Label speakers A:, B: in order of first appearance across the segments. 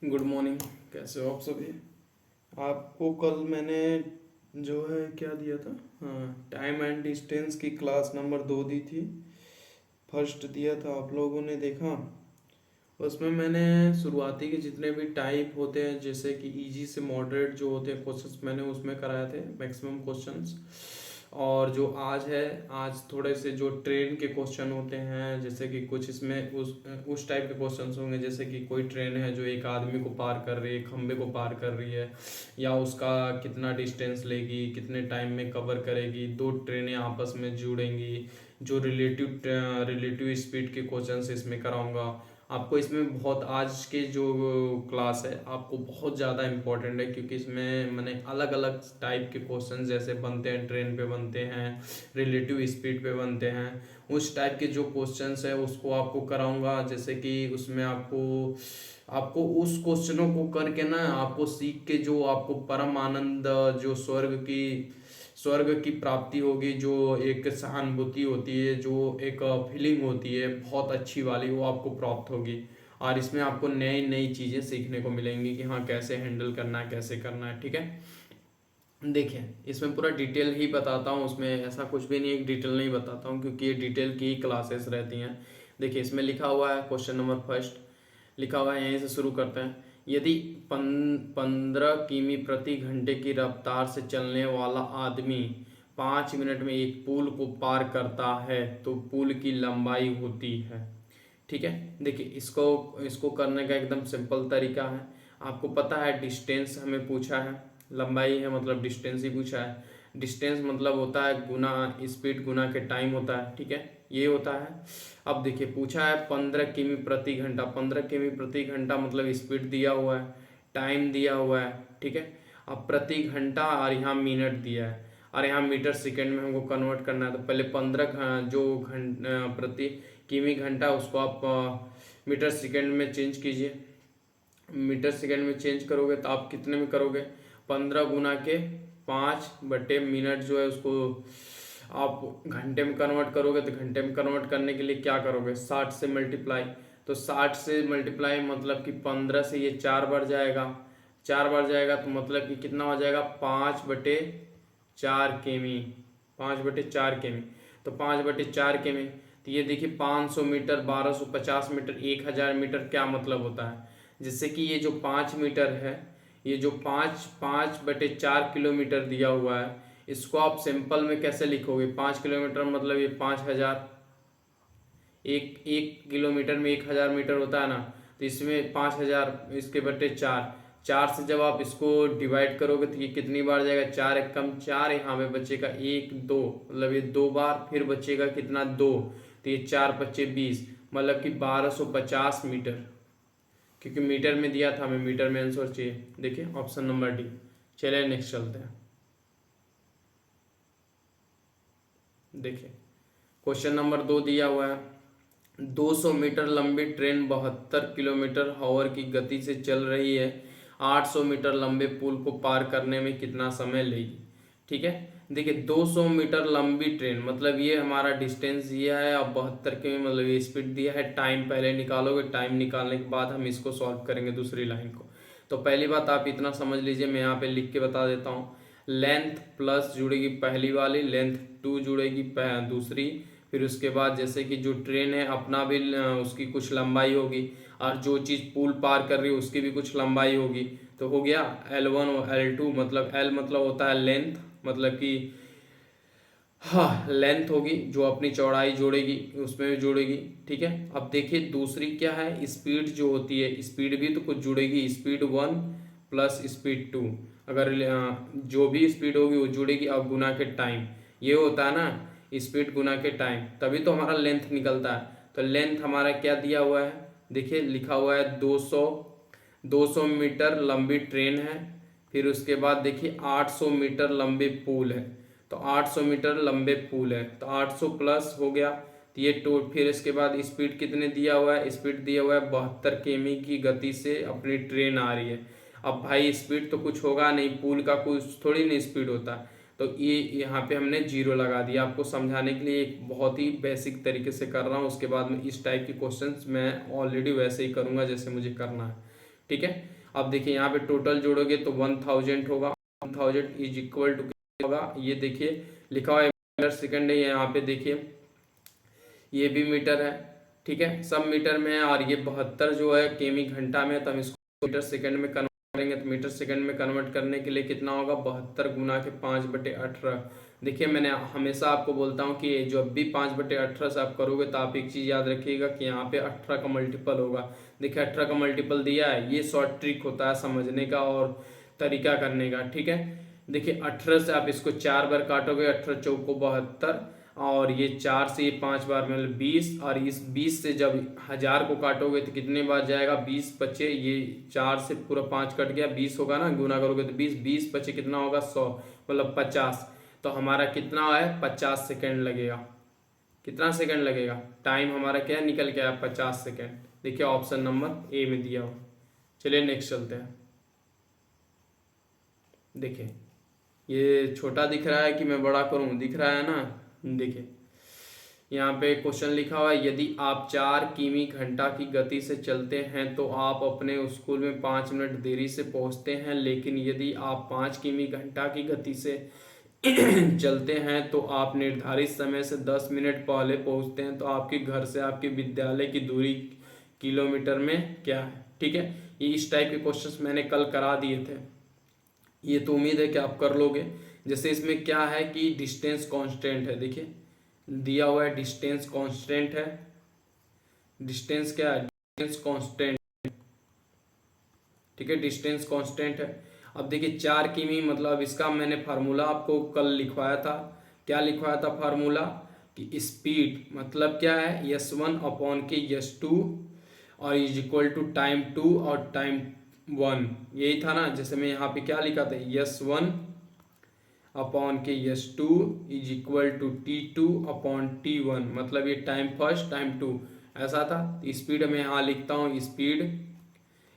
A: Good morning. कैसे हो आप सभी? आपको कल मैंने जो है क्या दिया था, हाँ, टाइम एंड डिस्टेंस की क्लास नंबर 2 दी थी। फर्स्ट दिया था, आप लोगों ने देखा। उसमें मैंने शुरुआती के जितने भी टाइप होते हैं, जैसे कि इजी से मॉडरेट जो होते हैं क्वेश्चंस, मैंने उसमें कराए थे मैक्सिमम क्वेश्चंस। और जो आज है, आज थोड़े से जो ट्रेन के क्वेश्चन होते हैं, जैसे कि कुछ इसमें उस टाइप के क्वेश्चंस होंगे, जैसे कि कोई ट्रेन है जो एक आदमी को पार कर रही है, खंबे को पार कर रही है, या उसका कितना डिस्टेंस लेगी, कितने टाइम में कवर करेगी, दो ट्रेनें आपस में जुड़ेंगी, जो रिलेटिव स्पीड के क्वेश्चंस इसमें कराऊंगा आपको। इसमें बहुत, आज के जो क्लास है आपको बहुत ज़्यादा इम्पोर्टेंट है, क्योंकि इसमें मैंने अलग अलग टाइप के क्वेश्चन जैसे बनते हैं, ट्रेन पे बनते हैं, रिलेटिव स्पीड पे बनते हैं, उस टाइप के जो क्वेश्चंस है उसको आपको कराऊंगा। जैसे कि उसमें आपको आपको उस क्वेश्चनों को करके ना, आपको सीख के जो आपको परम आनंद, जो स्वर्ग की प्राप्ति होगी, जो एक सहानुभूति होती है, जो एक फीलिंग होती है बहुत अच्छी वाली, वो आपको प्राप्त होगी। और इसमें आपको नई नई चीज़ें सीखने को मिलेंगी कि हाँ कैसे हैंडल करना है, कैसे करना है। ठीक है, देखिए इसमें पूरा डिटेल ही बताता हूँ, उसमें ऐसा कुछ भी नहीं है डिटेल नहीं बताता हूँ, क्योंकि ये डिटेल की ही क्लासेस रहती हैं। देखिए इसमें लिखा हुआ है क्वेश्चन नंबर फर्स्ट, लिखा हुआ है, यहीं से शुरू करते हैं। यदि 15 किमी प्रति घंटे की रफ्तार से चलने वाला आदमी 5 मिनट में एक पुल को पार करता है तो पुल की लंबाई होती है। ठीक है, देखिए इसको इसको करने का एकदम सिंपल तरीका है। आपको पता है डिस्टेंस हमें पूछा है, लंबाई है मतलब डिस्टेंस ही पूछा है। डिस्टेंस मतलब होता है गुना स्पीड गुना के टाइम होता है। ठीक है, ये होता है। अब देखिए पूछा है 15 किमी प्रति घंटा, 15 किमी प्रति घंटा मतलब स्पीड दिया हुआ है, टाइम दिया हुआ है। ठीक है, अब प्रति घंटा और यहाँ मिनट दिया है, और यहाँ मीटर सेकेंड में हमको कन्वर्ट करना है। तो पहले 15 जो प्रति किमी घंटा, उसको आप मीटर सेकेंड में चेंज कीजिए। मीटर सेकेंड में चेंज करोगे तो आप कितने में करोगे, 15 गुना के 5/मिनट जो है उसको आप घंटे में कन्वर्ट करोगे। तो घंटे में कन्वर्ट करने के लिए क्या करोगे, 60 से मल्टीप्लाई। तो 60 से मल्टीप्लाई मतलब कि 15 से ये 4 बार जाएगा, 4 बार जाएगा तो मतलब कि कितना हो जाएगा, 5/4 केमी, 5/4 केमी। तो 5/4 केमी, तो ये देखिए 500 मीटर, 1250 मीटर, 1000 मीटर, क्या मतलब होता है। जैसे कि ये जो 5 मीटर है, ये जो 5/4 किलोमीटर दिया हुआ है, इसको आप सिंपल में कैसे लिखोगे, 5 किलोमीटर मतलब ये 5000, एक एक किलोमीटर में 1000 मीटर होता है ना। तो इसमें 5000, इसके बटे 4, 4 से जब आप इसको डिवाइड करोगे तो ये कितनी बार जाएगा, 4 1 कम 4, यहाँ पे बचेगा 1 2, मतलब ये 2 बार, फिर बचेगा कितना 2, तो ये 4 × 5 = 20, मतलब कि 1250 मीटर। क्योंकि मीटर में दिया था, हमें मीटर में आंसर चाहिए। देखिए ऑप्शन नंबर डी। चलिए नेक्स्ट चलते हैं। देखिए क्वेश्चन नंबर 2 दिया हुआ है, 200 मीटर लंबी ट्रेन 72 किलोमीटर हावर की गति से चल रही है, 800 मीटर लंबे पुल को पार करने में कितना समय लेगी। ठीक है, देखिए 200 मीटर लंबी ट्रेन मतलब ये हमारा डिस्टेंस दिया है, और 72 के मतलब ये स्पीड दिया है। टाइम पहले निकालोगे, टाइम निकालने के बाद हम इसको सॉल्व करेंगे दूसरी लाइन को। तो पहली बात आप इतना समझ लीजिए, मैं यहाँ पे लिख के बता देता हूँ। लेंथ प्लस जुड़ेगी पहली वाली, लेंथ 2 जुड़ेगी दूसरी, फिर उसके बाद जैसे कि जो ट्रेन है अपना भी उसकी कुछ लंबाई होगी, और जो चीज़ पुल पार कर रही है उसकी भी कुछ लंबाई होगी। तो हो गया L1 और L2, मतलब L मतलब होता है लेंथ, मतलब कि हाँ लेंथ होगी जो अपनी चौड़ाई जोड़ेगी, उसमें भी जोड़ेगी। ठीक है, अब देखिए दूसरी क्या है, स्पीड जो होती है, स्पीड भी तो कुछ जुड़ेगी, स्पीड 1 प्लस स्पीड 2, अगर जो भी स्पीड होगी वो जुड़ेगी। अब गुना के टाइम, ये होता है ना स्पीड गुना के टाइम, तभी तो हमारा लेंथ निकलता है। तो लेंथ हमारा क्या दिया हुआ है, देखिए लिखा हुआ है 200 मीटर लंबी ट्रेन है, फिर उसके बाद देखिए 800 मीटर लंबे पुल है। तो 800 मीटर लंबे पुल है, तो 800 प्लस हो गया, तो ये फिर इसके बाद स्पीड कितने दिया हुआ है, स्पीड दिया हुआ है 72 किमी की गति से अपनी ट्रेन आ रही है। अब भाई स्पीड तो कुछ होगा नहीं, पुल का कुछ थोड़ी नहीं स्पीड होता, तो ये यहाँ पे हमने जीरो लगा दिया आपको समझाने के लिए। एक बहुत ही बेसिक तरीके से कर रहा हूँ, उसके बाद में इस टाइप के क्वेश्चंस मैं ऑलरेडी वैसे ही करूँगा जैसे मुझे करना है। ठीक है। अब देखिए यहाँ पे टोटल जोड़ोगे तो 1000 होगा। 1000 इज इक्वल टू होगा, ये देखिए लिखा हुआ है मीटर सेकंड है, यहाँ पे देखिए ये भी मीटर है, ठीक है, सब मीटर में है। और ये 72 जो है केमी घंटा में, तो हम इसको मीटर सेकंड में कन्वर्ट करेंगे। तो मीटर सेकंड में कन्वर्ट करने के लिए कितना होगा, 72 गुना के 5/18। देखिए मैंने हमेशा आपको बोलता हूँ कि जब भी 5/18 से आप करोगे तो आप एक चीज़ याद रखिएगा कि यहाँ पे 18 का मल्टीपल होगा। देखिए 18 का मल्टीपल दिया है, ये शॉर्ट ट्रिक होता है समझने का और तरीका करने का, ठीक है। देखिए 18 से आप इसको 4 बार काटोगे, 18 चौको 72, और ये 4 से ये 5 बार मतलब 20, और इस 20 से जब 1000 को काटोगे तो कितने बार जाएगा, 20 बचे, ये 4 से पूरा 5 कट गया, 20 होगा ना, गुना करोगे तो 20, 20 बचे कितना होगा, 100 मतलब 50। तो हमारा कितना है, 50 सेकेंड लगेगा। कितना सेकंड लगेगा, टाइम हमारा क्या निकल के आया, 50 सेकेंड। देखिए ऑप्शन नंबर ए में दिया हो। चलिए नेक्स्ट चलते हैं। देखिए ये छोटा दिख रहा है कि मैं बड़ा करूं, दिख रहा है ना। देखिए यहाँ पे क्वेश्चन लिखा हुआ है, यदि आप 4 किमी घंटा की गति से चलते हैं तो आप अपने स्कूल में 5 मिनट देरी से पहुंचते हैं, लेकिन यदि आप 5 किमी घंटा की गति से चलते हैं तो आप निर्धारित समय से 10 मिनट पहले पहुंचते हैं, तो आपके घर से आपके विद्यालय की दूरी किलोमीटर में क्या है, ठीक है। ये इस टाइप के क्वेश्चंस मैंने कल करा दिए थे, ये तो उम्मीद है कि आप कर लोगे। जैसे इसमें क्या है कि डिस्टेंस कांस्टेंट है, देखिए दिया हुआ है डिस्टेंस कांस्टेंट है। डिस्टेंस क्या है, डिस्टेंस कांस्टेंट, ठीक है, डिस्टेंस कांस्टेंट है। अब देखिए 4 किमी मतलब इसका मैंने फार्मूला आपको कल लिखवाया था। क्या लिखवाया था फार्मूला, कि स्पीड मतलब क्या है, S1/K/S2 और इज इक्वल टू टाइम 2 और टाइम 1, यही था ना। जैसे मैं यहाँ पे क्या लिखा था, S1/K/S2 is equal to T2/T1, मतलब ये टाइम फर्स्ट टाइम 2 ऐसा था। स्पीड में यहाँ लिखता हूँ स्पीड,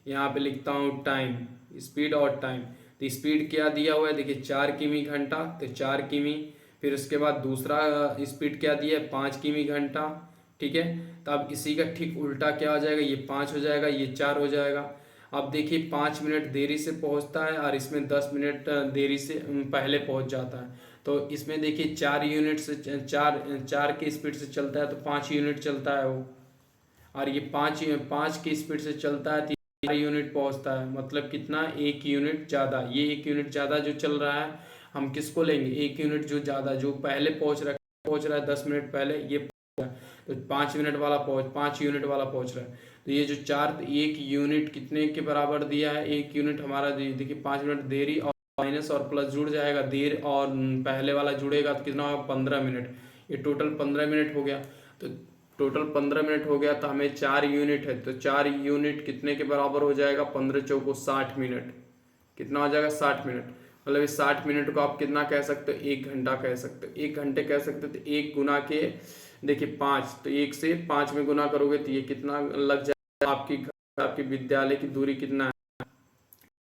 A: यहाँ पे लिखता हूँ टाइम, स्पीड और टाइम। तो स्पीड क्या दिया हुआ है, देखिए 4 किमी घंटा, तो 4 किमी। फिर उसके बाद दूसरा स्पीड क्या दिया है, 5 किमी घंटा, ठीक है। तो अब इसी का ठीक उल्टा क्या हो जाएगा, ये 5 हो जाएगा, ये 4 हो जाएगा। अब देखिए 5 मिनट देरी से पहुंचता है और इसमें 10 मिनट देरी से पहले पहुंच जाता है। तो इसमें देखिए 4 यूनिट से 4 की स्पीड से चलता है तो 5 यूनिट चलता है वो, और ये 5 की स्पीड से चलता है 4 यूनिट पहुंचता है, मतलब कितना, 1 यूनिट ज़्यादा। ये 1 यूनिट ज़्यादा जो चल रहा है, हम किसको लेंगे, 1 यूनिट जो ज़्यादा, जो पहले पहुंच रहा है 10 मिनट पहले, ये तो 5 मिनट वाला 5 यूनिट वाला पहुंच रहा है। तो ये जो 1 यूनिट कितने के बराबर दिया है, 1 यूनिट हमारा देखिए 5 मिनट देरी और माइनस और प्लस जुड़ जाएगा, देर और पहले वाला जुड़ेगा तो कितना होगा, 15 मिनट। ये टोटल 15 मिनट हो गया। तो टोटल 15 मिनट हो गया, तो हमें 4 यूनिट है, तो 4 यूनिट कितने के बराबर हो जाएगा, 15 चौको 60 मिनट। कितना हो जाएगा, 60 मिनट। मतलब इस 60 मिनट को आप कितना कह सकते हो, 1 घंटा कह सकते हो, 1 घंटे कह सकते हो। तो 1 गुना के देखिए 5, तो 1 से 5 में गुना करोगे तो ये कितना लग जाएगा, आपकी विद्यालय की दूरी कितना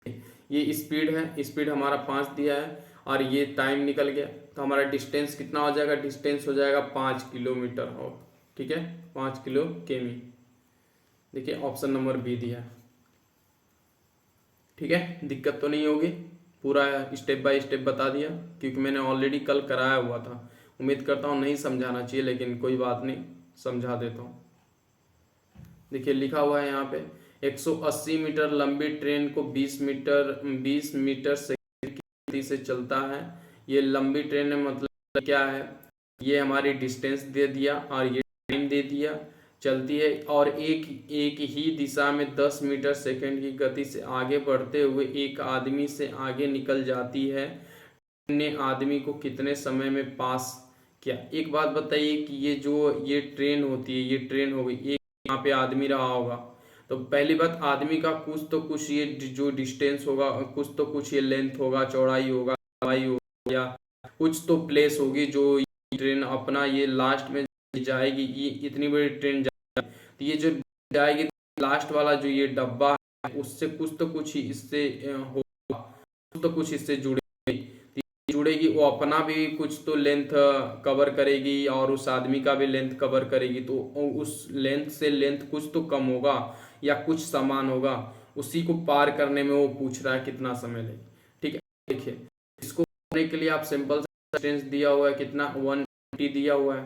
A: है। ये स्पीड है, स्पीड हमारा 5 दिया है, और ये टाइम निकल गया। तो हमारा डिस्टेंस कितना हो जाएगा, डिस्टेंस हो जाएगा 5 किलोमीटर हो, ठीक है, 5 किलो केमी। देखिए ऑप्शन नंबर बी दिया है, ठीक है। दिक्कत तो नहीं होगी, पूरा स्टेप बाय स्टेप बता दिया, क्योंकि मैंने ऑलरेडी कल कराया हुआ था। उम्मीद करता हूँ नहीं समझाना चाहिए, लेकिन कोई बात नहीं, समझा देता हूँ। देखिए लिखा हुआ है यहाँ पे, 180 मीटर लंबी ट्रेन को 20 मीटर सेकंड की गति से चलता है। ये लंबी ट्रेन है, मतलब क्या है, ये हमारी डिस्टेंस दे दिया और ये टाइम दे दिया, चलती है और एक ही दिशा में 10 मीटर सेकंड की गति से आगे बढ़ते हुए एक आदमी से आगे निकल जाती है। ने आदमी को कितने समय में पास किया। एक बात बताइए कि ये ट्रेन होती है, ये ट्रेन हो गई, एक यहाँ पे आदमी रहा होगा, तो पहली बात आदमी का कुछ तो कुछ ये जो डिस्टेंस होगा, कुछ तो कुछ ये लेंथ होगा, चौड़ाई होगा, लंबाई होगा, या कुछ तो प्लेस होगी जो ट्रेन अपना ये लास्ट में जाएगी। ये इतनी बड़ी ट्रेन जाएगी, तो ये जो जाएगी लास्ट वाला जो ये डब्बा है, उससे कुछ तो कुछ ही इससे होगा, कुछ तो कुछ इससे जुड़ेगी, वो अपना भी कुछ तो लेंथ कवर करेगी और उस आदमी का भी लेंथ कवर करेगी। तो उस लेंथ से लेंथ कुछ तो कम होगा या कुछ समान होगा, उसी को पार करने में वो पूछ रहा है कितना समय लगे। ठीक है, देखिए इसको करने के लिए आप सिंपल डिस्टेंस दिया हुआ है कितना 180 दिया हुआ है,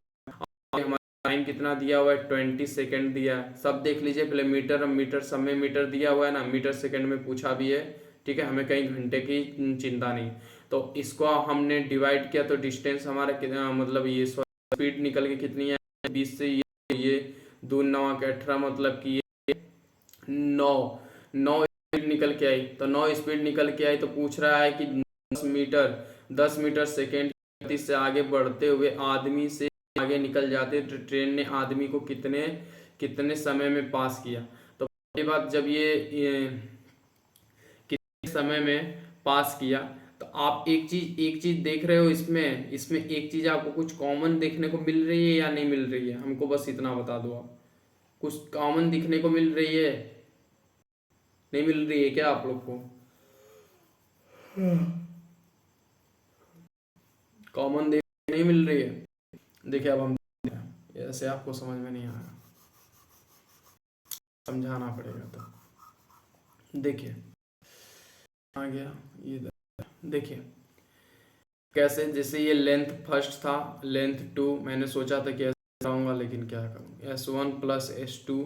A: हमारा टाइम कितना दिया हुआ है 20 सेकेंड दिया है। सब देख लीजिए पहले मीटर समय मीटर दिया हुआ है ना, मीटर सेकेंड में पूछा भी है। ठीक है, हमें कहीं घंटे की चिंता नहीं। तो इसको हमने डिवाइड किया तो डिस्टेंस हमारा कितना, मतलब ये स्पीड निकल के कितनी है 20 से ये 2 9 18 मतलब कि ये 9 स्पीड निकल के आई। तो 9 स्पीड निकल के आई तो पूछ रहा है कि 10 मीटर सेकेंड की गति से आगे बढ़ते हुए आदमी से आगे निकल जाते तो ट्रेन ने आदमी को कितने कितने समय में पास किया। तो पहली बात जब ये कितने समय में पास किया, तो आप एक चीज देख रहे हो इसमें एक चीज आपको कुछ कॉमन देखने को मिल रही है या नहीं मिल रही है, हमको बस इतना बता दो। आप कुछ कॉमन दिखने को मिल रही है, नहीं मिल रही है क्या आप लोग को? कॉमन देख नहीं मिल रही है। देखिए अब हम ऐसे आपको समझ में नहीं आएगा, समझाना पड़ेगा। तो देखिए आ गया ये, देखिए कैसे, जैसे ये लेंथ फर्स्ट था, लेंथ 2 मैंने सोचा था कि ऐसे आऊंगा, लेकिन क्या करूँ, S1 प्लस S2,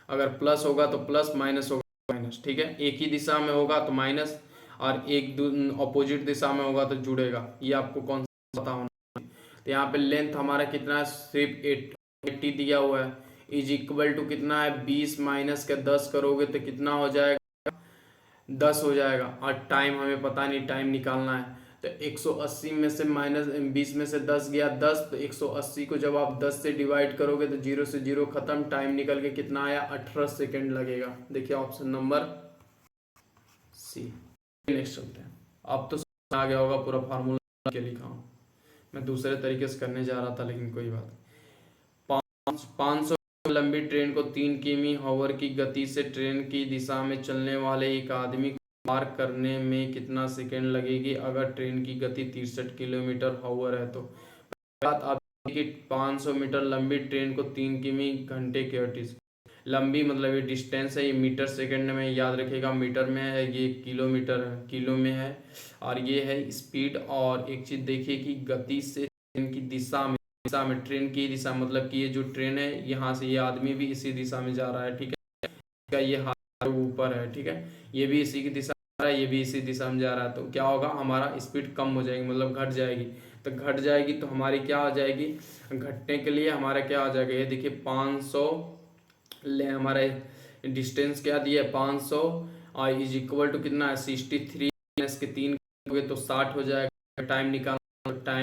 A: अगर प्लस होगा तो प्लस, माइनस होगा माइनस। ठीक है, एक ही दिशा में होगा तो माइनस, और एक अपोजिट दिशा में होगा तो जुड़ेगा। ये आपको कौन सा पता होना। तो यहाँ पे लेंथ हमारा कितना है, सिर्फ 80 दिया हुआ है, इज इक्वल टू कितना है 20 माइनस के 10 करोगे तो कितना हो जाएगा 10 हो जाएगा। और टाइम हमें पता नहीं, टाइम निकालना है। तो 180 में से माइनस 20 में से 10 गया 10, तो 180 को जब आप 10 से डिवाइड करोगे तो 0 से 0 खत्म, टाइम निकल के कितना आया 18 सेकेंड लगेगा। देखिए ऑप्शन नंबर सी। नेक्स्ट चलते हैं। अब तो आ गया होगा पूरा फार्मूला के लिखा हूँ, मैं दूसरे तरीके से करने जा रहा था लेकिन कोई बात। 500 लंबी ट्रेन को 3 किमी हॉवर की गति से ट्रेन की दिशा में चलने वाले एक आदमी को पार करने में कितना सेकेंड लगेगी अगर ट्रेन की गति 63 किलोमीटर हॉवर है। तो बात आप कि 500 मीटर लंबी ट्रेन को 3 किमी घंटे की गति से, लंबी मतलब ये डिस्टेंस है, ये मीटर सेकेंड में याद रखेगा, मीटर में है, ये किलोमीटर किलो में है, और ये है स्पीड। और एक चीज देखिए कि गति से ट्रेन की दिशा में ट्रेन की दिशा मतलब कि ये जो ट्रेन है यहाँ से ये आदमी भी इसी दिशा में जा रहा है। ठीक है, ये हाथ ऊपर है। ठीक है, ये भी इसी की दिशा में जा रहा है, ये भी इसी दिशा में जा रहा है। तो क्या होगा, हमारा स्पीड कम हो जाएगी, मतलब घट जाएगी। तो घट जाएगी तो हमारी क्या हो जाएगी, घटने के लिए हमारा क्या हो जाएगा, ये देखिए 500 हमारा डिस्टेंस क्या दिया है 500, और इज इक्वल टू कितना है 63 इसके 3 तो 60 हो जाएगा। टाइम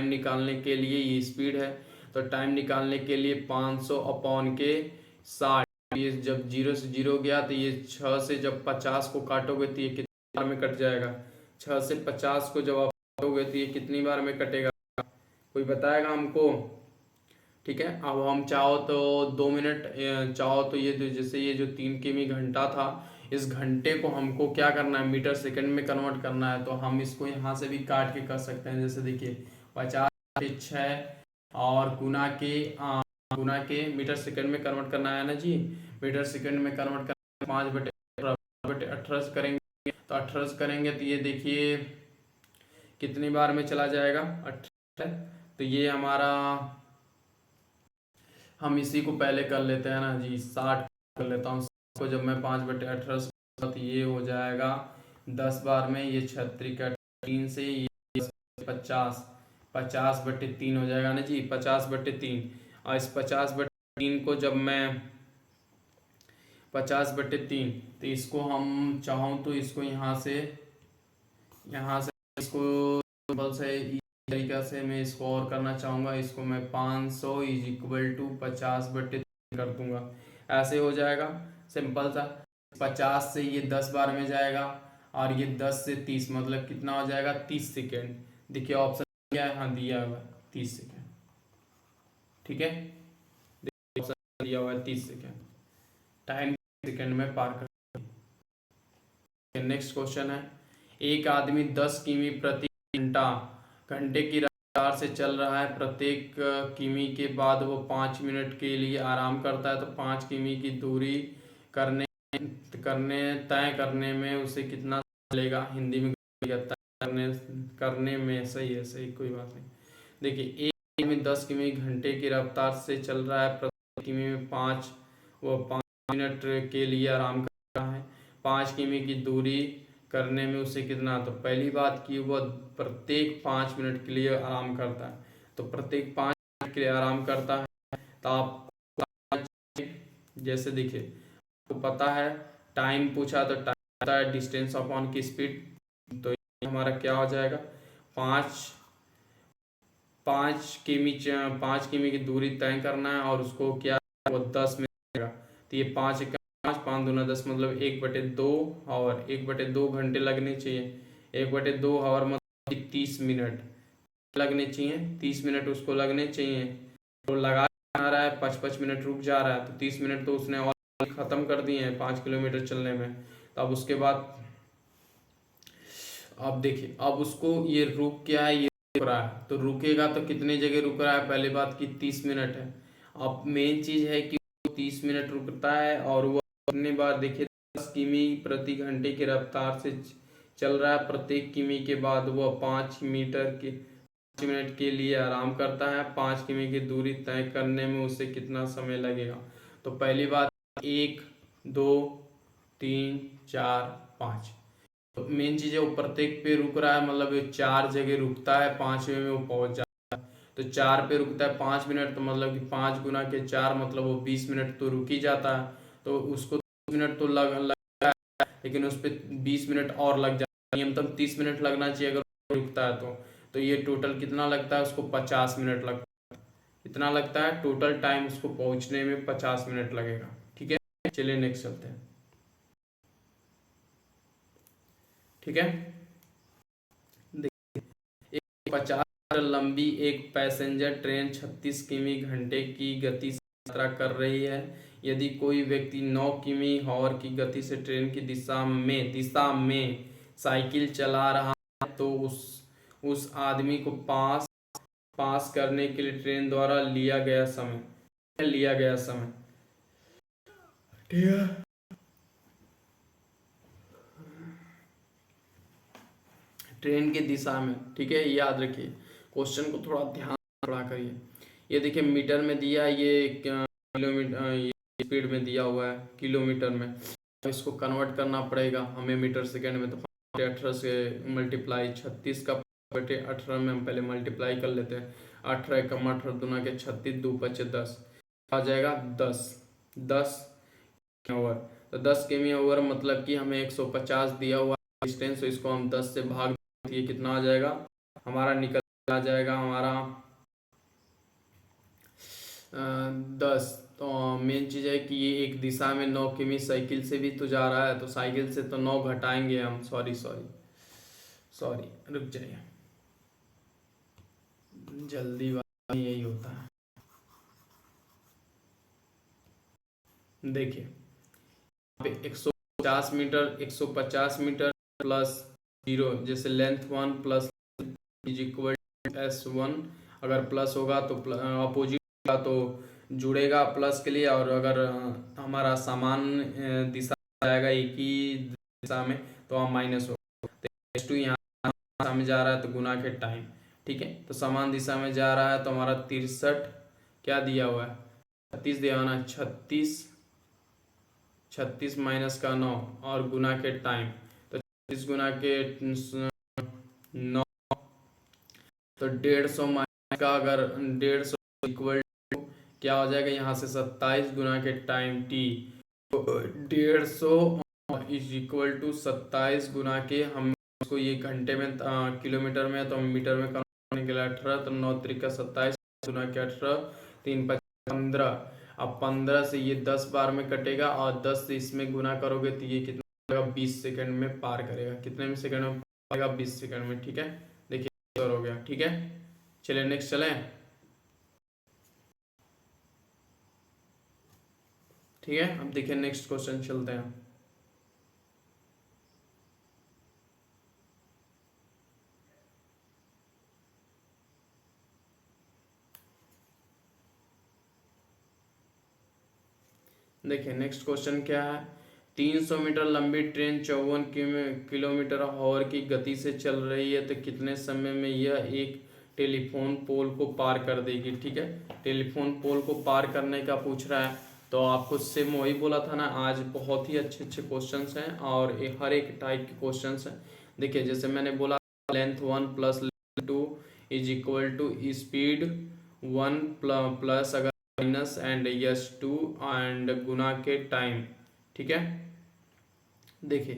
A: निकालने के लिए ये स्पीड है, तो टाइम निकालने के लिए 500 अपॉन के 60, ये जब 0 से 0 गया तो ये 6 से जब 50 को काटोगे तो ये कितनी बार में कट जाएगा, 6 से 50 को जब आप काटोगे तो ये कितनी बार में कटेगा, कोई बताएगा हमको। ठीक है, अब हम चाहो तो 2 मिनट, चाहो तो ये जैसे ये जो 3 किमी घंटा था, इस घंटे को हमको क्या करना है मीटर सेकंड में कन्वर्ट करना है। तो हम इसको यहाँ से भी काट के कर सकते हैं। जैसे देखिए 50/6 और गुना के मीटर सेकंड में कन्वर्ट करना है ना जी, मीटर सेकंड में कन्वर्ट करना 5/18 करेंगे, तो 18 करेंगे तो ये देखिए कितनी बार में चला जाएगा 18। तो ये हमारा, हम इसी को पहले कर लेते हैं ना जी, 60 कर लेता हूँ को, जब मैं 5/18 तो ये हो जाएगा 10 बार में, ये 3 से ये 50/3 हो जाएगा ना जी, 50/3। और इस 50/3 को जब मैं 50/3, तो इसको हम चाहूँ तो इसको यहाँ से इसको सिंपल से तरीका से मैं इसको और करना चाहूँगा, इसको मैं 500 इज इक्वल टू 50/3 कर दूंगा, ऐसे हो जाएगा सिंपल सा। 50 से ये 10 बार में जाएगा, और ये 10 से 30 मतलब कितना हो जाएगा 30 सेकेंड। देखिए ऑप्शन क्या है, हाँ दिया हुआ 30 सेकेंड। ठीक है, ऑप्शन दिया हुआ है 30 सेकेंड, टाइम सेकेंड में पार कर। नेक्स्ट क्वेश्चन है, एक आदमी 10 किमी प्रति घंटे की रफ्तार से चल रहा है। प्रत्येक किमी के बाद वो 5 मिनट के लिए आराम करता है। तो 5 किमी की दूरी तय करने में उसे कितना लेगा, हिंदी में तय करने में। सही है, सही, कोई बात नहीं। देखिए, एक में 10 किमी घंटे की रफ्तार से चल रहा है, प्रति किमी में 5 मिनट के लिए आराम कर रहा है। 5 किमी की दूरी करने में उसे कितना, तो पहली बात की वह प्रत्येक 5 मिनट के लिए आराम करता है, तो प्रत्येक 5 मिनट के लिए आराम करता है। तो आप जैसे देखिए, आपको पता है टाइम पूछा तो टाइम पता है, डिस्टेंस अपॉन की स्पीड, तो ये हमारा क्या हो जाएगा, 5 किमी की दूरी तय करना है और उसको क्या, वो 10 मिनट लगेगा। तो ये 5 दूना 10, मतलब 1/2 आवर, 1/2 घंटे लगने चाहिए। 1/2 आवर मतलब 30 मिनट लगने चाहिए, 30 मिनट उसको लगने चाहिए। तो लगा रहा है, 5-5 मिनट रुक जा रहा है, तो 30 मिनट तो उसने और खत्म कर दिए हैं 5 किलोमीटर चलने में। तो अब उसके बाद अब देखिए, अब उसको ये रुक क्या है, ये रुक रहा है, तो रुकेगा तो कितने जगह रुक रहा है, पहले बात की 30 मिनट है। अब मेन चीज है कि 30 मिनट रुकता है और वो कितने बार, देखिए 10 किमी प्रति घंटे की रफ्तार से चल रहा है, प्रत्येक किमी के बाद वह 5 मिनट के लिए आराम करता है। 5 किमी की दूरी तय करने में उसे कितना समय लगेगा, तो पहली बात 1, 2, 3, 4, 5, तो मेन चीज है वो प्रत्येक पे रुक रहा है, मतलब ये 4 जगह रुकता है, 5वें में वो पहुंच जाता है। तो 4 पे रुकता है 5 मिनट, तो मतलब कि 5 गुना के 4 मतलब वो 20 मिनट तो रुक ही जाता है। तो उसको 30 मिनट तो लग लेकिन उस पर 20 मिनट और लग जाता है, न्यूनतम 30 मिनट लगना चाहिए अगर रुकता है तो ये टोटल कितना लगता है उसको, 50 मिनट लगता है। इतना लगता है टोटल टाइम उसको पहुंचने में, 50 मिनट लगेगा। ठीक है, चलिए नेक्स्ट चलते हैं। ठीक है, एक 50 लंबी एक पैसेंजर ट्रेन 36 किमी घंटे की गति से यात्रा कर रही है। यदि कोई व्यक्ति 9 किमी हॉवर की गति से ट्रेन की दिशा में साइकिल चला रहा है, तो उस आदमी को पास करने के लिए ट्रेन द्वारा लिया गया समय। ठीक है, ट्रेन की दिशा में। ठीक है, याद रखिए, क्वेश्चन को थोड़ा ध्यान पढ़ा करिए। ये देखिए मीटर में दिया, ये किलोमीटर, ये स्पीड में दिया हुआ है किलोमीटर में, तो इसको कन्वर्ट करना पड़ेगा हमें मीटर सेकेंड में। तो 18 से मल्टीप्लाई 36 का 18 में हम पहले मल्टीप्लाई कर लेते हैं। 18 एकम 18 दूना के 36, 2 पचे 10, आ जाएगा 10 ओवर। तो 10 किमी ओवर मतलब कि हमें 150 दिया हुआ डिस्टेंस, तो इसको हम 10 से भाग दिए, कितना आ जाएगा हमारा, निकल आ जाएगा हमारा 10। तो मेन चीज है कि ये एक दिशा में 9 किमी, साइकिल से भी तो जा रहा है, तो साइकिल से तो 9 घटाएंगे हम, सॉरी रुक जाइए, जल्दी बात यही होता है। देखिए 150 मीटर प्लस 0, जैसे length 1 plus is equal S1, अगर प्लस होगा तो अपोजिट का तो जुड़ेगा प्लस के लिए, और अगर हमारा समान दिशा जाएगा एक ही दिशा में तो हम माइनस होगा। तो S2 यहाँ दिशा में जा रहा है तो गुना के टाइम। ठीक है, तो समान दिशा में जा रहा है तो हमारा 63 क्या दिया हुआ है, 36 दिया हुआ ना, 36 माइनस का 9 और गुना के टाइम, तो 36 गुना के 9, तो 150 माइनस का, अगर 150 इक्वल टू क्या हो जाएगा यहाँ से 27 गुना के टाइम टी, तो 150 इज इक्वल टू 27 गुना के, हम इसको ये घंटे में किलोमीटर में, तो हम मीटर में करने के लिए 18, तो 9 त्रिका 27 गुना के 18, 3 15, अब 15 से ये 10 बार में कटेगा और 10 से इसमें गुना करोगे तो ये कितना 20 सेकंड में पार करेगा। कितने में सेकंड में पार, 20 सेकंड में। ठीक है, देखिए हो गया। ठीक है, चलिए नेक्स्ट चलें। ठीक है, अब देखिए नेक्स्ट क्वेश्चन चलते हैं। देखिए नेक्स्ट क्वेश्चन क्या है, 300 मीटर लंबी ट्रेन 54 किलोमीटर आवर की गति से चल रही है, तो कितने समय में यह एक टेलीफोन पोल को पार कर देगी। ठीक है, टेलीफोन पोल को पार करने का पूछ रहा है। तो आपको सेम वही बोला था ना, आज बहुत ही अच्छे अच्छे क्वेश्चंस हैं और हर एक टाइप के क्वेश्चंस हैं। देखिए जैसे मैंने बोला, length 1 plus length 2 is equal to speed 1 plus अगर माइनस एंड यस 2 एंड गुना के टाइम। ठीक है, देखिए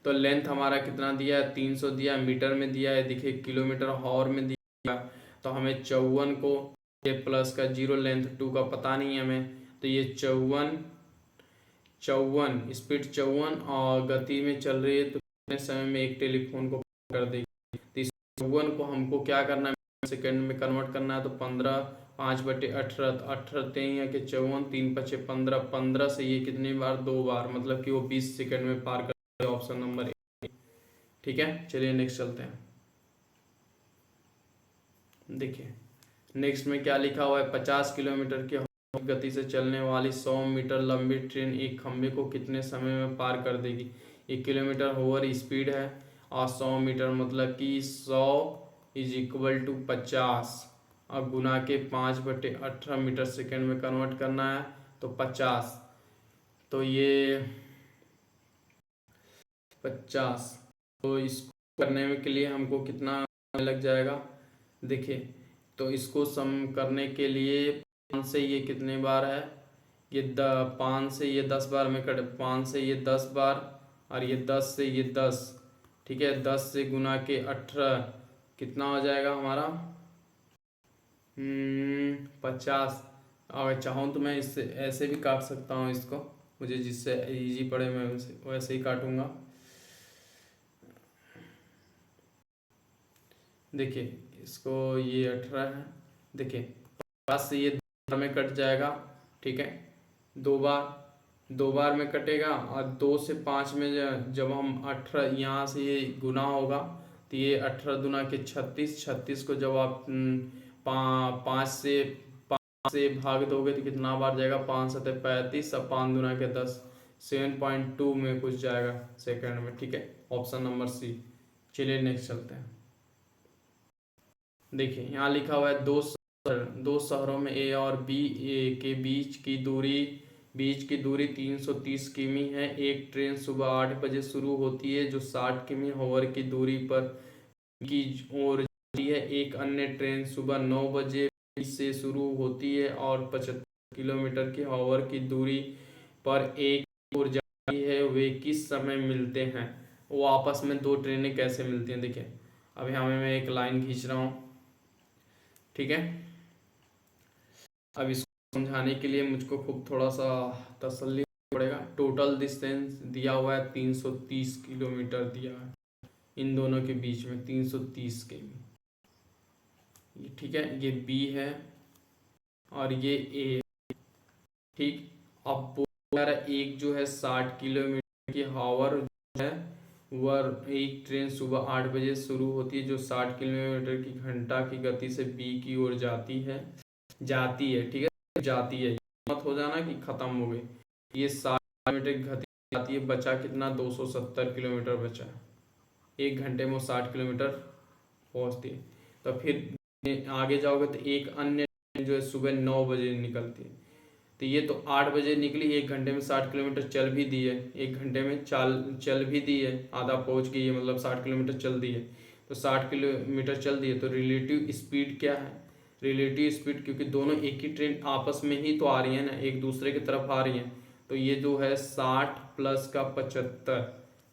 A: तो लेंथ हमारा कितना दिया है, 300 दिया है, मीटर में दिया है, देखिए किलोमीटर हॉर में दिया। तो हमें 54 को ये प्लस का 0 लेंथ 2 का पता नहीं है हमें, तो ये 54 स्पीड 54 और गति में चल रही है, तो कितने समय में एक टेलीफोन को कर देगी। तो इस 54 को हमको क्या करना है, सेकेंड में कन्वर्ट करना है। तो 15 5/18 18 तेई है कि 54 3 5 15 15 से ये कितनी बार, 2 बार, मतलब कि वो 20 सेकेंड में पार कर, ऑप्शन नंबर ए। ठीक है, चलिए नेक्स्ट चलते हैं। देखिए नेक्स्ट में क्या लिखा हुआ है, 50 किलोमीटर की गति से चलने वाली 100 मीटर लंबी ट्रेन एक खंभे को कितने समय में पार कर देगी। 1 किलोमीटर ओवर स्पीड है और 100 मीटर मतलब कि 100 इज इक्वल टू 50 और गुना के 5/18 मीटर सेकेंड में कन्वर्ट करना है, तो 50। तो ये 50, तो इसको करने में के लिए हमको कितना लग जाएगा। देखिए तो इसको सम करने के लिए 5 से ये कितने बार है, ये 5 से ये 10 बार में कट, 5 से ये 10 बार और ये 10 से ये 10। ठीक है, 10 से गुना के 18 कितना हो जाएगा हमारा, 50। अगर चाहूँ तो मैं इससे ऐसे भी काट सकता हूँ इसको, मुझे जिससे इजी पड़े मैं वैसे ही काटूंगा। देखिए इसको ये 18 है, देखिए 5 से ये 2 में कट जाएगा। ठीक है, 2 बार में कटेगा और 2 से 5 में जब हम 18 यहाँ से ये गुना होगा, तो ये 18 दुना के 36, 36 को जब आप 5 से भाग दोगे तो कितना बार जाएगा, 5 7 35 और 5 दुना के 10, 7.2 में कुछ जाएगा सेकंड में। ठीक है, ऑप्शन नंबर सी। चलिए नेक्स्ट चलते हैं। देखिए यहाँ लिखा हुआ है, दो शहरों में ए और बी के बीच की दूरी 330 किमी है। एक ट्रेन सुबह 8 बजे शुरू होती है जो 60 किमी होवर की दूरी पर की ओर जाती है। एक अन्य ट्रेन सुबह 9 बजे से शुरू होती है और 75 किलोमीटर की होवर की दूरी पर एक ओर जाती है। वे किस समय मिलते हैं। वो आपस में दो ट्रेनें कैसे मिलती हैं। देखिए अभी हमें मैं एक लाइन खींच रहा हूँ। ठीक है, अब इसको समझाने के लिए मुझको खूब थोड़ा सा तसल्ली पड़ेगा। टोटल डिस्टेंस दिया हुआ है 330 किलोमीटर दिया है इन दोनों के बीच में, 330 के। ठीक है, ये बी है और ये ए। ठीक, अब एक जो है 60 किलोमीटर की हावर है, वह एक ट्रेन सुबह 8 बजे शुरू होती है जो 60 किलोमीटर की घंटा की गति से बी की ओर जाती है। ठीक है, जाती है, मत हो जाना कि खत्म हो गई। ये 60 किलोमीटर की गति जाती है, बचा कितना, 270 किलोमीटर बचा। एक घंटे में 60 किलोमीटर पहुंचती है। तो फिर आगे जाओगे तो एक अन्य ट्रेन जो है सुबह 9 बजे निकलती है। तो ये तो 8 बजे निकली, एक घंटे में 60 किलोमीटर चल भी दी है, एक घंटे में चल भी दी है, आधा पहुंच गई है, मतलब 60 किलोमीटर चल दी है। तो 60 किलोमीटर चल दी है, तो रिलेटिव स्पीड क्या है, रिलेटिव स्पीड, क्योंकि दोनों एक ही ट्रेन आपस में ही तो आ रही है ना, एक दूसरे की तरफ आ रही है। तो ये जो है 60 प्लस का 75।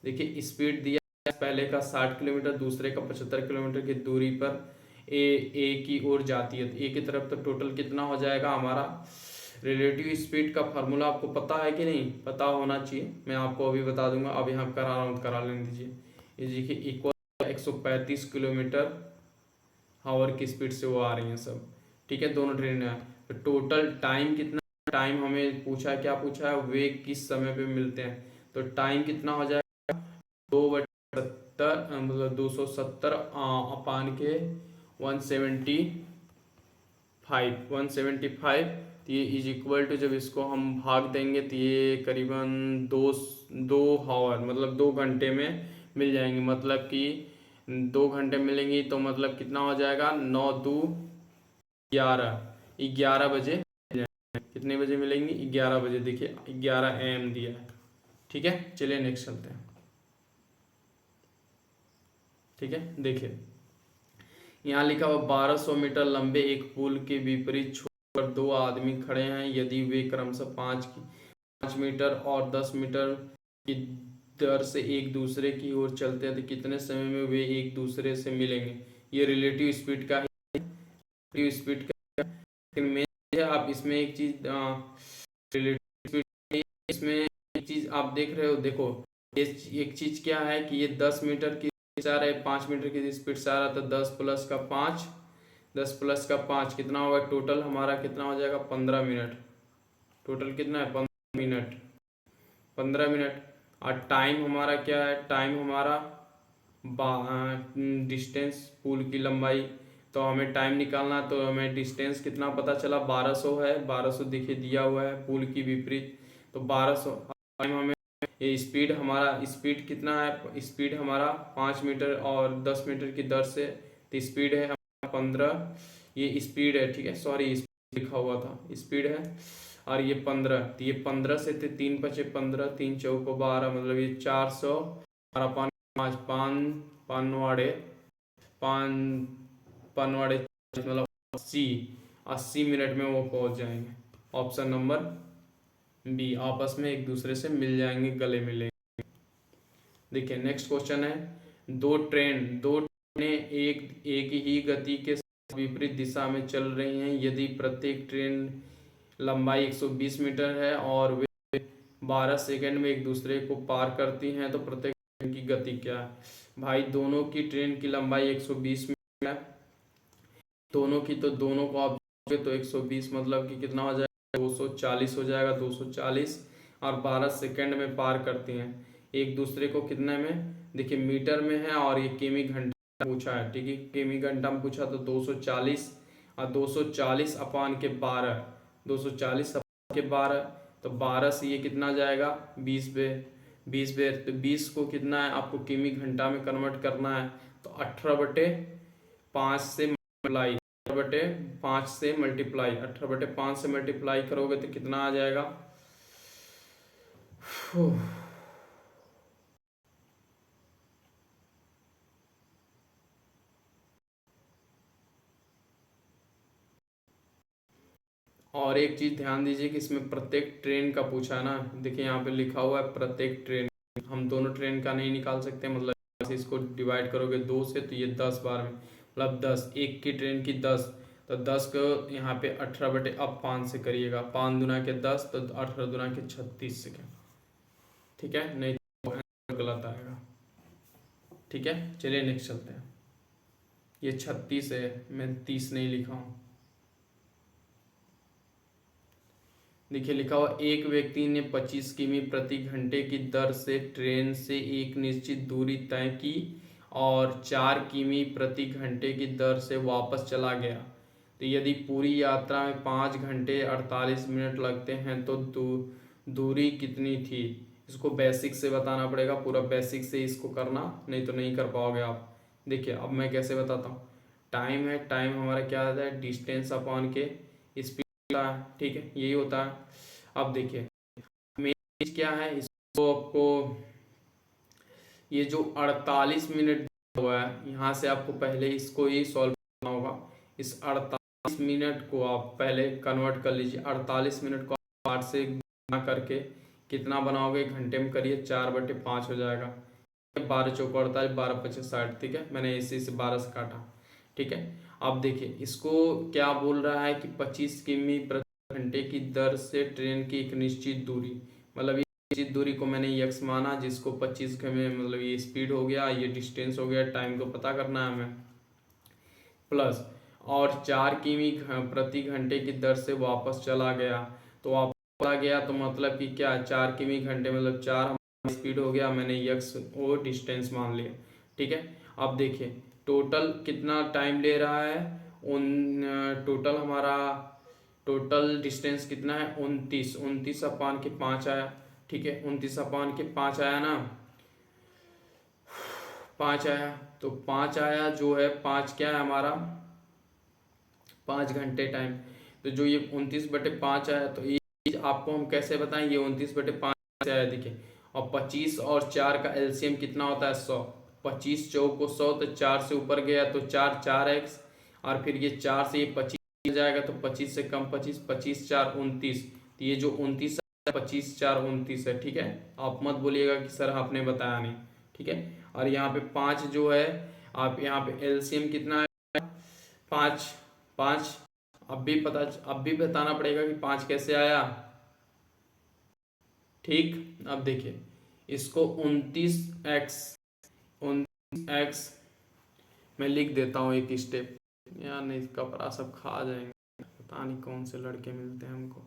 A: देखिए स्पीड दिया पहले का 60 किलोमीटर, दूसरे का 75 किलोमीटर की दूरी पर ए की ओर जाती है। तो ए की तरफ तो टोटल कितना हो जाएगा हमारा। रिलेटिव स्पीड का फार्मूला आपको पता है कि नहीं, पता होना चाहिए, मैं आपको अभी बता दूंगा। अभी हम करा रहा हूँ, करा लेने दीजिए। ये देखिए इक्वल 135 किलोमीटर हावर की स्पीड से वो आ रही हैं सब। ठीक है, दोनों ट्रेनें हैं। तो टोटल टाइम कितना, टाइम हमें पूछा है, क्या पूछा है, वे किस समय पे मिलते हैं। तो टाइम कितना हो जाएगा, 2/70, मतलब 270 अपान के 175 तो ये इज इक्वल टू, जब इसको हम भाग देंगे तो ये करीबन 2 मतलब 2 घंटे में मिल जाएंगे। मतलब कि 2 घंटे मिलेंगी तो मतलब कितना हो जाएगा, 9 2 11, 11 बजे मिल जाएंगे। कितने बजे मिलेंगी, 11 बजे। देखिए 11 AM दिया है। ठीक है, चलिए नेक्स्ट चलते हैं। ठीक है, देखिए यहाँ लिखा हुआ 1200 मीटर लंबे एक पुल के विपरीत छोर पर 2 आदमी खड़े हैं। यदि वे क्रमशः 5 मीटर और 10 मीटर की दर से एक दूसरे की ओर चलते हैं तो कितने समय में वे एक दूसरे से मिलेंगे। ये रिलेटिव स्पीड का है, रिलेटिव स्पीड का। लेकिन मेन है, आप इसमें एक चीज रिलेटिव स्पीड, इसमें एक चीज आप देख रहे हो, देखो एक चीज क्या है कि ये 10 मीटर की से आ रहा है, 5 मीटर की स्पीड से आ रहा था। 10 + 5 कितना होगा, टोटल हमारा कितना हो जाएगा, 15 मिनट। टोटल कितना है, 15 मिनट। 15 मिनट। और टाइम हमारा क्या है, टाइम हमारा डिस्टेंस, पुल की लंबाई। तो हमें टाइम निकालना, तो हमें डिस्टेंस कितना पता चला, 1200 है। 1200 देखिए दिया हुआ है पुल की विपरीत, तो 1200। टाइम हमें, ये स्पीड हमारा, स्पीड कितना है, स्पीड हमारा 5 मीटर और 10 मीटर की दर से, तो स्पीड है हमारा 15। ये स्पीड है, ठीक है, सॉरी स्पीड लिखा हुआ था, स्पीड है। और ये 15, तो ये 15 से थे 3 × 5 = 15, 3 × 4 = 12, मतलब ये 400। और 5 5 5 5 5 मतलब 80 मिनट में वो पहुंच जाएंगे। ऑप्शन नंबर बी, आपस में एक दूसरे से मिल जाएंगे, गले मिलेंगे। देखिए नेक्स्ट क्वेश्चन है, दो ट्रेनें एक ही गति के साथ विपरीत दिशा में चल रही हैं। यदि प्रत्येक ट्रेन लंबाई 120 मीटर है और वे 12 सेकंड में एक दूसरे को पार करती हैं, तो प्रत्येक ट्रेन की गति क्या है। भाई दोनों की ट्रेन की लंबाई 120 मीटर है, दोनों की, तो दोनों को आप जोड़ोगे तो 120 मतलब कि कितना हो जाएगा, 240 हो जाएगा। 240 और 12 सेकंड में पार करती हैं एक दूसरे को, कितने में, देखिए मीटर में है और ये किमी घंटा पूछा है। ठीक है, किमी घंटा में पूछा, तो 240 और 240 अपान के 12, 240 अपान के 12, तो 12 से ये कितना जाएगा, 20 बेर, तो 20 को कितना है आपको किमी घंटा में कन्वर्ट करना है, तो 18/5 से मल्टीप्लाई, 18/5 से मल्टीप्लाई करोगे तो कितना आ जाएगा। और एक चीज ध्यान दीजिए कि इसमें प्रत्येक ट्रेन का पूछा है ना। देखिए यहाँ पे लिखा हुआ है प्रत्येक ट्रेन, हम दोनों ट्रेन का नहीं निकाल सकते, मतलब इसको डिवाइड करोगे 2 से तो ये 10 बार में, मतलब 10, एक की ट्रेन की 10, तो 10 को यहाँ पे 18 अब 5 से करिएगा, 5 दूना के 10, तो 18 दूना के 36 सेकेंड। ठीक है, नहीं तो गलत आएगा। ठीक है, चलिए नेक्स्ट चलते हैं। ये 36 है, मैं 30 नहीं लिखा हूँ। देखिए लिखा हुआ, एक व्यक्ति ने 25 किमी प्रति घंटे की दर से ट्रेन से एक निश्चित दूरी तय की और 4 किमी प्रति घंटे की दर से वापस चला गया। तो यदि पूरी यात्रा में 5 घंटे 48 मिनट लगते हैं तो दूरी कितनी थी। इसको बेसिक से बताना पड़ेगा, पूरा बेसिक से इसको करना, नहीं तो नहीं कर पाओगे आप। देखिए अब मैं कैसे बताता हूँ। टाइम है, टाइम हमारा क्या आता है, डिस्टेंस अपॉन के स्पीड। ठीक है, यही होता है। अब देखिए मेन चीज क्या है, इसको आपको ये जो 48 मिनट दिया हुआ है, यहाँ से आपको पहले इसको ही सॉल्व करना होगा। इस 48 मिनट को आप पहले कन्वर्ट कर लीजिए। 48 मिनट को 8 से गुणा करके कितना बनाओगे, घंटे में करिए, 4/5 हो जाएगा। 12 चौको 48, 12×5 60। ठीक है, मैंने इसी से 12 से काटा। ठीक है, अब देखिए इसको क्या बोल रहा है कि 25 किमी प्रति घंटे की दर से ट्रेन की एक निश्चित दूरी, मतलब निश्चित दूरी को मैंने x माना, जिसको 25 में मतलब ये स्पीड हो गया, ये डिस्टेंस हो गया, टाइम को पता करना है हमें, प्लस और 4 किमी प्रति घंटे की दर से वापस चला गया। तो वापस चला गया तो मतलब कि क्या, 4 किमी घंटे मतलब 4 हमारी स्पीड हो गया, मैंने x वो डिस्टेंस मान लिया। ठीक है, अब देखिए टोटल कितना टाइम ले रहा है, उन टोटल हमारा टोटल डिस्टेंस कितना है 29, 29/5 आया। ठीक है, 29/5 आया ना, 5 आया। तो 5 आया जो है, 5 क्या है हमारा, 5 घंटे टाइम। तो जो ये 29/5 आया, तो ये आपको हम कैसे बताएं, ये 29/5 आया देखिए। और 25 और 4 का एलसीएम कितना होता है 100। 25 चौक को 100, तो 4 से ऊपर गया तो 4 4x, और फिर ये 4 से ये 25 जाएगा, तो 25 से कम 25, 25 4 29। तो ये जो 29 25 4 29 है। ठीक है, आप मत बोलिएगा कि सर आपने बताया नहीं। ठीक है, और यहाँ पे 5 जो है, आप यहाँ पे एलसीएम कितना है 5, 5 अब भी बताना पड़ेगा कि 5 कैसे आया। ठीक, अब देखिए इसको 29x, 29x मैं लिख देता हूँ एक स्टेप। यार नहीं, कपड़ा सब खा जाएंगे, पता नहीं कौन से लड़के मिलते हैं हमको।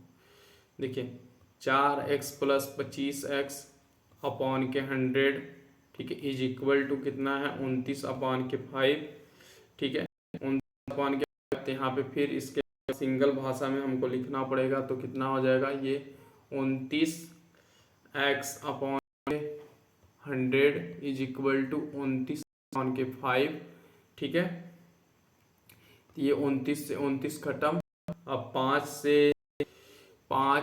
A: देखिए 4x + 25x अपॉन के 100, ठीक है, इज इक्वल टू कितना है 29/5। ठीक है, 29/5, यहाँ पे फिर इसके सिंगल भाषा में हमको लिखना पड़ेगा, तो कितना हो जाएगा ये 29x/100 इज इक्वल टू 29/5। ठीक है, ये 29 से 29 खत्म। अब 5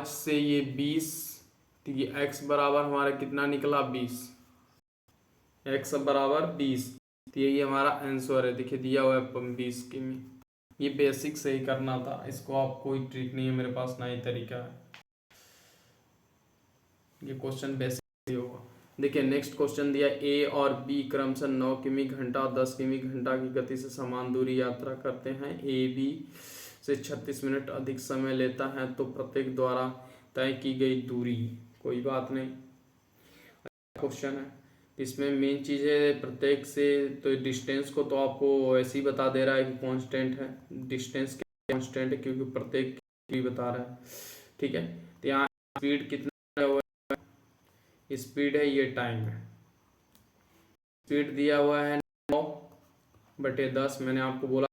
A: से ये 20, तो ये x बराबर हमारा कितना निकला 20, x बराबर 20। तो यही हमारा आंसर है, देखिए दिया हुआ है 20 की में। ये बेसिक से ही करना था, इसको आप कोई ट्रिक नहीं है मेरे पास, ना ही तरीका है। ये क्वेश्चन बेसिक ही होगा। देखिए नेक्स्ट क्वेश्चन दिया, ए और बी क्रमशः 9 किमी घंटा और 10 किमी घंटा की गति से समान दूरी यात्रा करते हैं। ए बी से 36 मिनट अधिक समय लेता है, तो प्रत्येक द्वारा तय की गई दूरी, कोई बात नहीं, क्वेश्चन है। इसमें मेन चीज़ है प्रत्येक से, तो डिस्टेंस को तो आपको ऐसे ही बता दे रहा है कि कांस्टेंट है, डिस्टेंस कांस्टेंट है क्योंकि प्रत्येक भी बता रहा है। ठीक है, तो यहाँ स्पीड कितना हुआ है, स्पीड है, ये टाइम है। स्पीड दिया हुआ है 9/10, मैंने आपको बोला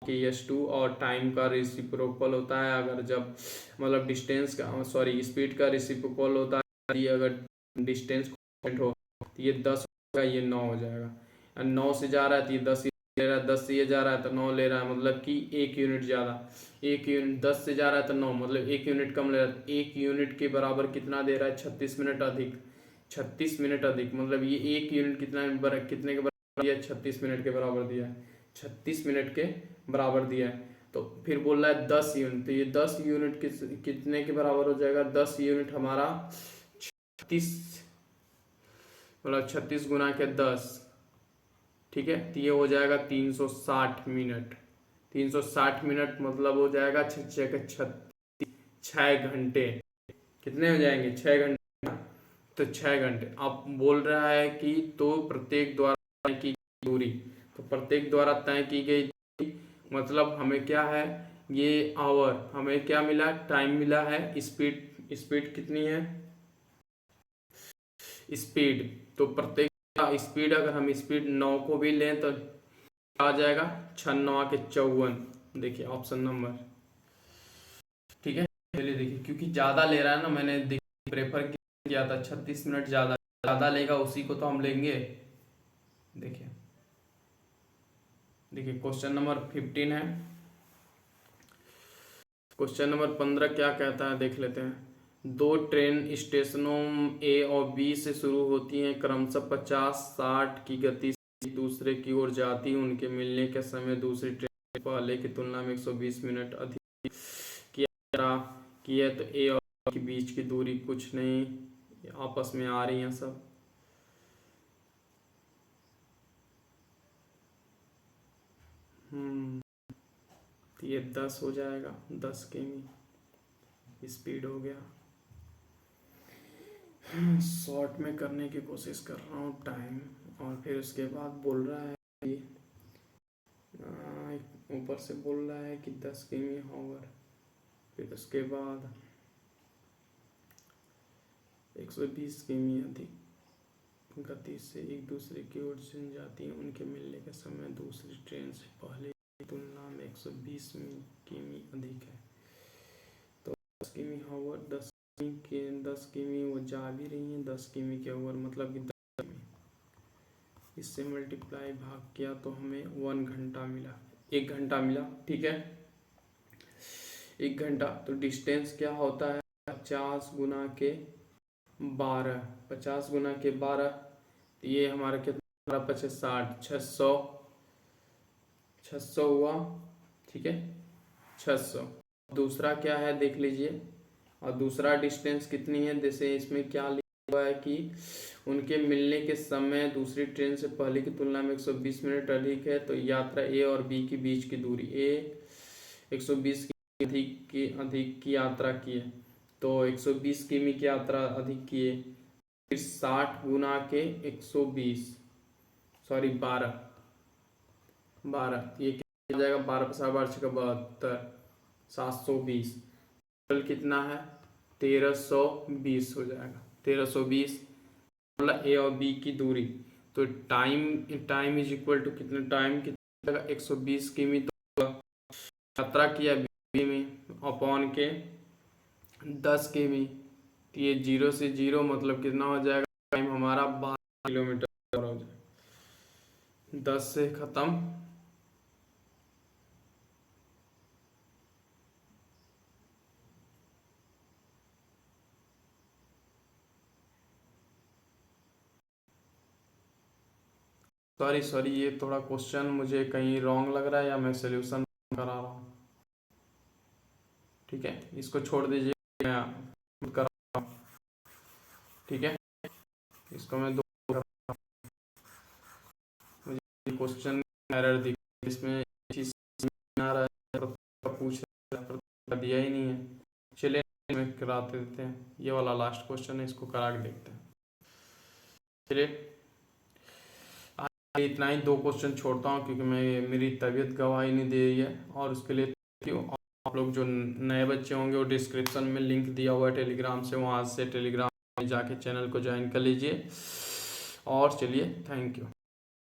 A: s2, और टाइम का रेसिप्रोकल होता है अगर जब, मतलब डिस्टेंस का, सॉरी स्पीड का रेसिप्रोकल होता है अगर डिस्टेंस हो, तो ये 10 होगा, ये 9 हो जाएगा। 9 से जा रहा है तो ये 10 ले रहा है, 10 से ये जा रहा है तो 9 ले रहा है, मतलब कि 1 यूनिट ज़्यादा। 1 यूनिट 10 से जा रहा है तो 9, मतलब 1 यूनिट कम ले रहा है। 1 यूनिट के बराबर कितना दे रहा है 36 मिनट अधिक, 36 मिनट अधिक, मतलब ये 1 यूनिट कितने के बराबर दिया, 36 मिनट के बराबर दिया है, 36 मिनट के बराबर दिया है। तो फिर बोल रहा है 10 यूनिट, तो ये 10 यूनिट कितने के बराबर हो जाएगा, 10 यूनिट हमारा 36, मतलब 36 गुना के 10। ठीक है, तो ये हो जाएगा 360 मिनट। 360 मिनट मतलब हो जाएगा 6 घंटे। कितने हो जाएंगे 6 घंटे, तो 6 घंटे। आप बोल रहा है कि तो प्रत्येक द्वारा तय की गई दूरी, तो प्रत्येक द्वारा तय की गई दूरी मतलब हमें क्या है, ये आवर, हमें क्या मिला, टाइम मिला है। स्पीड, स्पीड कितनी है, स्पीड, तो प्रत्येक स्पीड, अगर हम स्पीड 9 को भी लें तो आ जाएगा 6 के 54। देखिए ऑप्शन नंबर। ठीक है, चलिए देखिए, क्योंकि ज़्यादा ले रहा है ना, मैंने प्रेफर किया था 36 मिनट, ज़्यादा लेगा उसी को तो हम लेंगे। देखिए देखिए क्वेश्चन नंबर 15 है। क्वेश्चन नंबर 15 क्या कहता है देख लेते हैं। 2 ट्रेन स्टेशनों ए और बी से शुरू होती हैं, क्रमशः 50-60 की गति से दूसरे की ओर जाती है। उनके मिलने के समय दूसरी ट्रेन पहले की तुलना में 120 मिनट अधिक की है। तो ए और बी के बीच की दूरी कुछ नहीं, आपस में आ रही हैं सब। तो ये 10 हो जाएगा, 10 किमी स्पीड हो गया। शॉर्ट में करने की कोशिश कर रहा हूँ टाइम, और फिर उसके बाद बोल रहा है कि ऊपर से बोल रहा है कि 10 किमी हावर, फिर उसके बाद 120 किमी अधिक गति से एक दूसरे की ओर जाती है। उनके मिलने के समय दूसरी ट्रेन से पहले तुलना में 120 किमी अधिक है। तो 10 किमी हावर 10 किमी वो जा भी रही हैं, 10 किमी के ओवर मतलब कि 10 किमी। इससे मल्टीप्लाई भाग किया तो हमें 1 घंटा मिला, 1 घंटा मिला। ठीक है, 1 घंटा। तो डिस्टेंस क्या होता है, 50 गुना के 12, 50 गुना के 12, ये हमारा कितना, 50 60, 600, 600 हुआ। ठीक है, 600। दूसरा क्या है देख लीजिए, और दूसरा डिस्टेंस कितनी है, जैसे इसमें क्या लिखा हुआ है कि उनके मिलने के समय दूसरी ट्रेन से पहले की तुलना में 120 मिनट अधिक है। तो यात्रा ए और बी के बीच की दूरी, ए 120 की अधिक की यात्रा की है, तो 120 किमी की यात्रा अधिक की है। फिर 60 गुना के 120, सॉरी 12, ये क्या हो जाएगा, 12 × 12 = 720। टोटल कितना है, 1320 हो जाएगा, 1320 मतलब ए और बी की दूरी। तो टाइम इज इक्वल टू कितने, टाइम कितना, 120 किमी तो यात्रा किया बी में अपॉन के 10 किमी। तो ये 0 से 0 मतलब कितना हो जाएगा, टाइम हमारा 12 किलोमीटर हो जाएगा। 10 से खत्म, सॉरी ये थोड़ा क्वेश्चन मुझे कहीं रॉन्ग लग रहा है, या मैं सोल्यूशन करा रहा हूँ। ठीक है, इसको छोड़ दीजिए, मैं खुद कर रहा हूँ। ठीक है, इसको मैं दो मुझे क्वेश्चन एरर दिख, इसमें चीज आ रहा है, पूछ दिया ही नहीं है। चलिए मैं करा देते हैं, ये वाला लास्ट क्वेश्चन है, इसको करा के देखते हैं। चलिए इतना ही, 2 क्वेश्चन छोड़ता हूँ क्योंकि मेरी तबीयत गवाही नहीं दे रही है, और उसके लिए क्यों आप लोग जो नए बच्चे होंगे वो डिस्क्रिप्शन में लिंक दिया हुआ है टेलीग्राम से, वहाँ से टेलीग्राम में जाके चैनल को ज्वाइन कर लीजिए। और चलिए, थैंक यू।